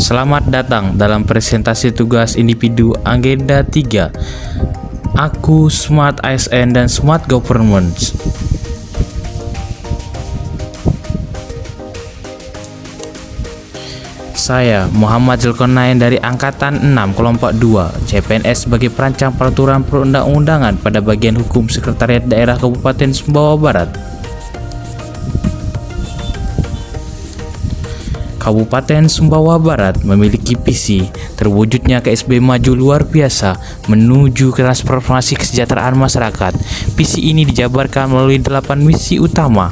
Selamat datang dalam presentasi tugas individu agenda 3. Aku Smart ASN dan Smart Governance. Saya Muhammad Zulkarnain dari Angkatan 6 Kelompok 2 CPNS sebagai perancang peraturan perundang-undangan pada bagian hukum Sekretariat Daerah Kabupaten Sumbawa Barat. Kabupaten Sumbawa Barat memiliki visi terwujudnya KSB maju luar biasa menuju transformasi kesejahteraan masyarakat. Visi ini dijabarkan melalui 8 misi utama,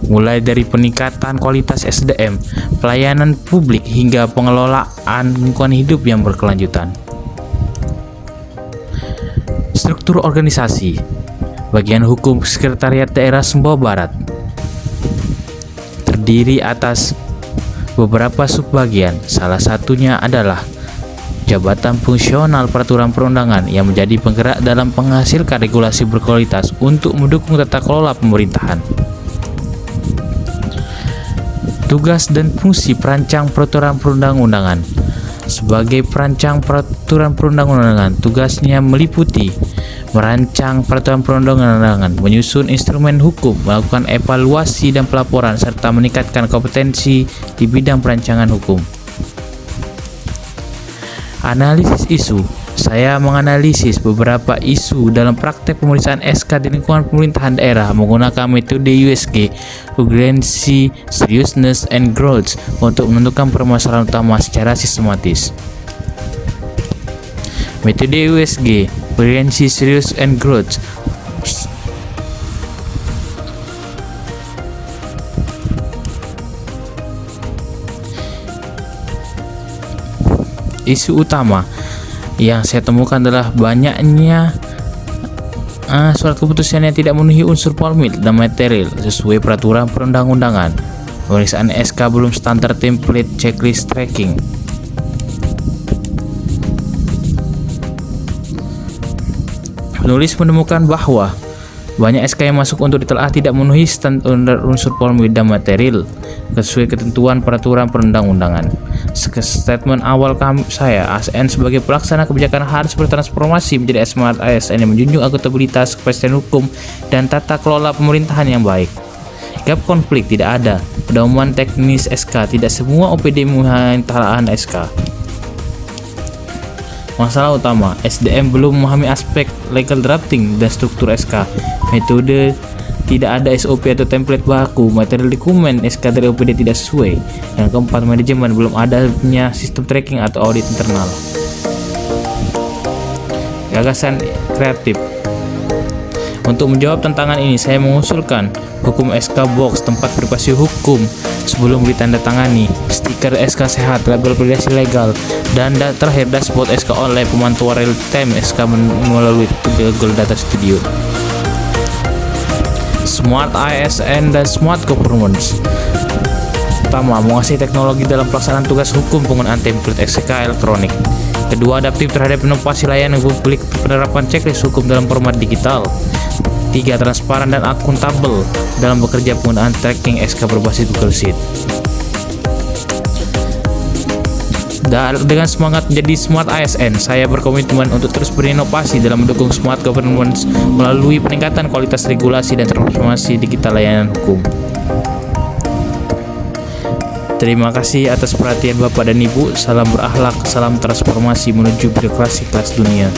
mulai dari peningkatan kualitas SDM, pelayanan publik hingga pengelolaan lingkungan hidup yang berkelanjutan. Struktur organisasi bagian hukum Sekretariat Daerah Sumbawa Barat terdiri atas beberapa subbagian. Salah satunya adalah Jabatan Fungsional Peraturan Perundangan yang menjadi penggerak dalam menghasilkan regulasi berkualitas untuk mendukung tata kelola pemerintahan. Tugas dan fungsi perancang peraturan perundang-undangan. Sebagai perancang peraturan perundang-undangan, tugasnya meliputi merancang peraturan perundang-undangan, menyusun instrumen hukum, melakukan evaluasi dan pelaporan, serta meningkatkan kompetensi di bidang perancangan hukum. Analisis isu. Saya menganalisis beberapa isu dalam praktek pemeriksaan SK di lingkungan pemerintahan daerah menggunakan metode USG, Urgency, Seriousness, and Growth, untuk menentukan permasalahan utama secara sistematis. Metode USG, Urgency, Serious, and Growth. Isu utama yang saya temukan adalah banyaknya surat keputusan yang tidak memenuhi unsur formil dan material sesuai peraturan perundang-undangan. Pemeriksaan SK belum standar template checklist tracking. Penulis menemukan bahwa banyak SK yang masuk untuk ditelaah tidak memenuhi standar unsur formil dan material sesuai ketentuan peraturan perundang-undangan. Statement awal saya, ASN sebagai pelaksana kebijakan harus bertransformasi menjadi Smart ASN yang menjunjung akuntabilitas, kepastian hukum, dan tata kelola pemerintahan yang baik. Gap konflik tidak ada. Pedoman teknis SK, tidak semua OPD mengenai SK. Masalah utama, SDM belum memahami aspek legal drafting dan struktur SK. Metode tidak ada SOP atau template baku, material dokumen SK dari OPD tidak sesuai. Yang keempat, manajemen belum adanya sistem tracking atau audit internal. Gagasan kreatif. Untuk menjawab tantangan ini, saya mengusulkan hukum SK box, tempat privasi hukum sebelum ditandatangani, stiker SK sehat, label validasi legal, dan terakhir dashboard SK online, pemantauan real time SK melalui Google Data Studio. Smart ASN dan Smart Governance. Pertama, menguasai teknologi dalam pelaksanaan tugas hukum penggunaan template SK elektronik. Kedua, adaptif terhadap inovasi layanan publik, penerapan checklist hukum dalam format digital. Tiga, transparan dan akuntabel dalam bekerja penggunaan tracking SK berbasis Google Sheet. Dan dengan semangat menjadi Smart ASN, saya berkomitmen untuk terus berinovasi dalam mendukung Smart Governance melalui peningkatan kualitas regulasi dan transformasi digital layanan hukum. Terima kasih atas perhatian Bapak dan Ibu. Salam berakhlak, salam transformasi menuju birokrasi kelas dunia.